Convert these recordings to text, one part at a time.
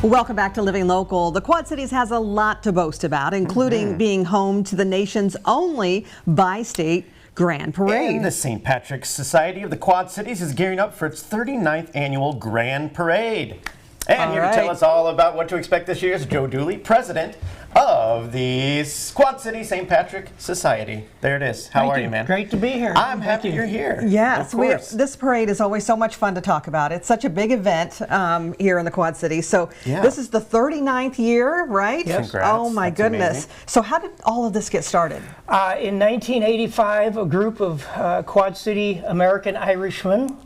Welcome back to Living Local. The Quad Cities has a lot to boast about, including being home to the nation's only bi-state Grand Parade. And the St. Patrick's Society of the Quad Cities is gearing up for its 39th annual Grand Parade. And here to tell us all about what to expect this year is Joe Dooley, president of the Quad City St. Patrick Society. There it is. How are you, man? Great to be here. I'm happy you're here. Yes, this parade is always so much fun to talk about. It's such a big event here in the Quad Cities. So this is the 39th year, right? Yes. Congrats. Oh my goodness. Amazing. So how did all of this get started? In 1985, a group of Quad City American Irishmen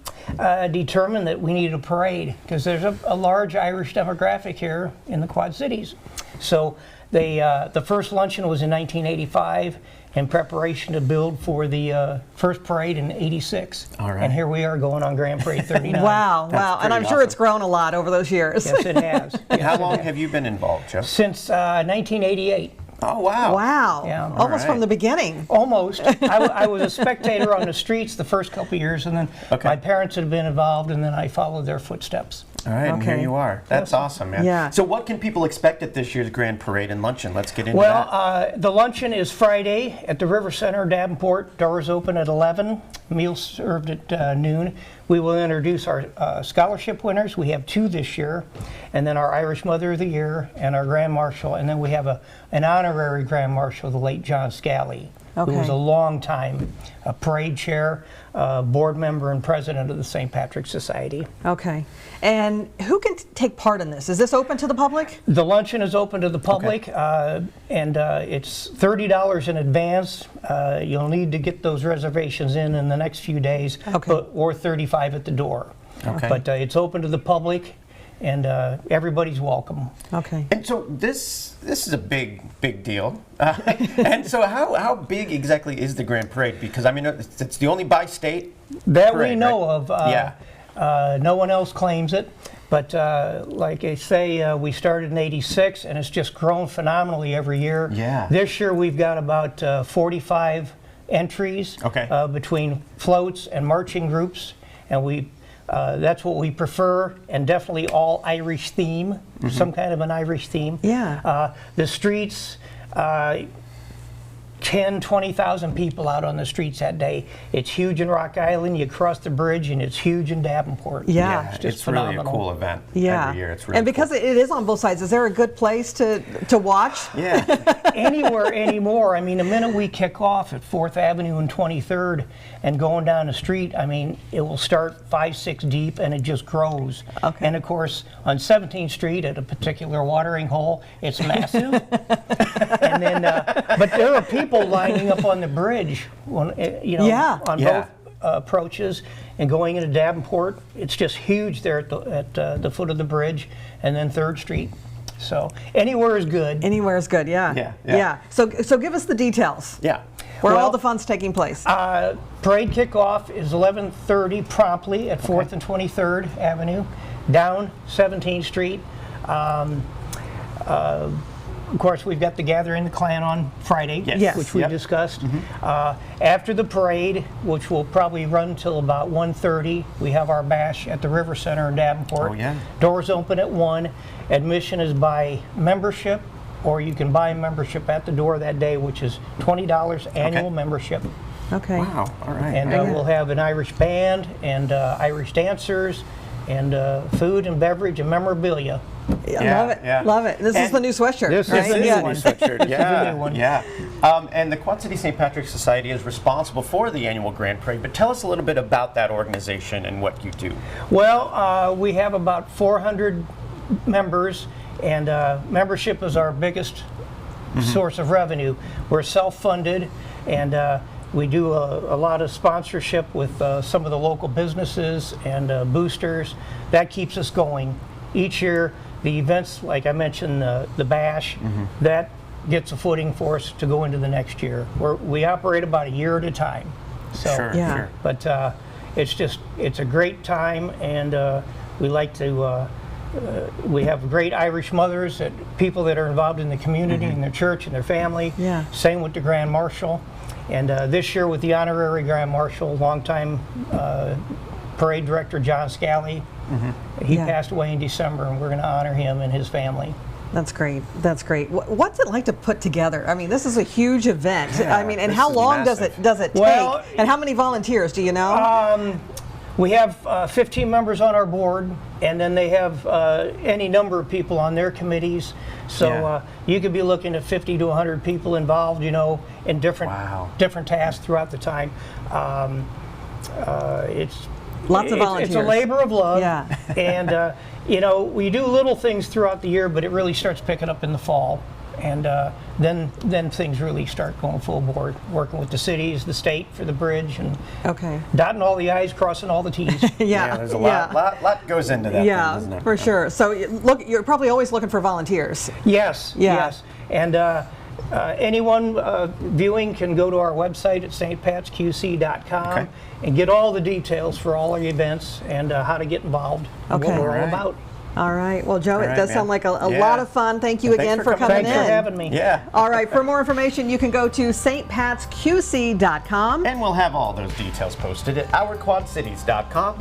determined that we needed a parade because there's a large Irish demographic here in the Quad Cities. So the first luncheon was in 1985 in preparation to build for the first parade in 86. All right. And here we are going on Grand Parade 39. Wow. And I'm sure awesome. it's grown a lot over those years. Yes, it has. Yes, How long have you been involved, Joe? Since 1988. Oh, wow. Wow. Yeah. Almost from the beginning. Almost. I was a spectator on the streets the first couple of years, and then my parents had been involved, and then I followed their footsteps. All right, and here you are. That's awesome, man. Yeah. So what can people expect at this year's Grand Parade and luncheon? Let's get into that. Well, the luncheon is Friday at the River Center, Davenport. Doors open at 11, meals served at noon. We will introduce our scholarship winners. We have 2 this year, and then our Irish Mother of the Year and our Grand Marshal, and then we have an honorary Grand Marshal, the late John Scally, who was a long time parade chair, board member, and president of the St. Patrick's Society. Okay. And who can take part in this? Is this open to the public? The luncheon is open to the public, and it's $30 in advance. You'll need to get those reservations in the next few days, or $35 at the door. Okay. But it's open to the public, and everybody's welcome. Okay. And so this is a big deal. And so how big exactly is the Grand Parade? Because I mean, it's the only bi-state That parade, we know right? of. No one else claims it. But like I say, we started in '86, and it's just grown phenomenally every year. Yeah. This year we've got about 45 entries between floats and marching groups, and that's what we prefer, and definitely all Irish theme, some kind of an Irish theme. Yeah. The streets, 20,000 people out on the streets that day. It's huge in Rock Island. You cross the bridge, and it's huge in Davenport. Yeah. It's just really phenomenal. a cool event every year. It's really and because it is on both sides, is there a good place to watch? Yeah. Anywhere anymore. I mean, the minute we kick off at 4th Avenue and 23rd and going down the street, I mean, it will start 5, 6 deep, and it just grows. Okay. And of course, on 17th Street at a particular watering hole, it's massive. And then, but there are people lining up on the bridge, on both approaches, and going into Davenport. It's just huge there at the foot of the bridge, and then 3rd Street. So anywhere is good. Anywhere is good, yeah. So give us the details. Yeah. Where all the fun's taking place. Parade kickoff is 11:30 promptly at 4th and 23rd Avenue, down 17th Street. Of course, we've got the Gathering the Clan on Friday, which we discussed. After the parade, which will probably run till about 1:30, we have our bash at the River Center in Davenport. Oh, yeah. Doors open at 1. Admission is by membership, or you can buy a membership at the door that day, which is $20 annual membership. Okay. Wow. All right. And we'll have an Irish band and Irish dancers and food and beverage and memorabilia. Love it. Love it. This is the new sweatshirt. This right? is the new one. Sweatshirt. Yeah. New one. Yeah. And the Quad City St. Patrick's Society is responsible for the annual Grand Parade, but tell us a little bit about that organization and what you do. Well, we have about 400 members, and membership is our biggest source of revenue. We're self-funded, and we do a lot of sponsorship with some of the local businesses and boosters. That keeps us going. Each year, the events, like I mentioned, the bash, that gets a footing for us to go into the next year. We operate about a year at a time. So, Sure. But it's a great time, and we like to, we have great Irish mothers, people that are involved in the community, in their church, and their family. Yeah. Same with the Grand Marshal. And this year with the honorary Grand Marshal, longtime parade director John Scally, He Yeah. passed away in December, and we're going to honor him and his family. That's great. That's great. What's it like to put together? I mean, this is a huge event. Yeah, I mean, and this how is long massive. does it take? Well, And how many volunteers do you know? We have 15 members on our board, and then they have any number of people on their committees. So Yeah. you could be looking at 50 to 100 people involved, you know, in different Wow. different tasks throughout the time. It's Lots of It's a volunteers. labor of love. Yeah. And you know, we do little things throughout the year, but it really starts picking up in the fall. And then things really start going full board, working with the cities, the state for the bridge, and Okay. dotting all the I's, crossing all the T's. Yeah. There's a lot goes into that. Yeah, thing, doesn't it? for sure. So you're probably always looking for volunteers. Yes, Yeah. yes. And anyone viewing can go to our website at stpatsqc.com Okay. and get all the details for all our events and how to get involved, and Okay. what we're all Alright. about. All right. Well, Joe, it right, does man. sound like a Yeah. lot of fun. Thank you Thanks again for for coming Thanks in. for having me. Yeah. All right. For more information, you can go to stpatsqc.com. And we'll have all those details posted at ourquadcities.com.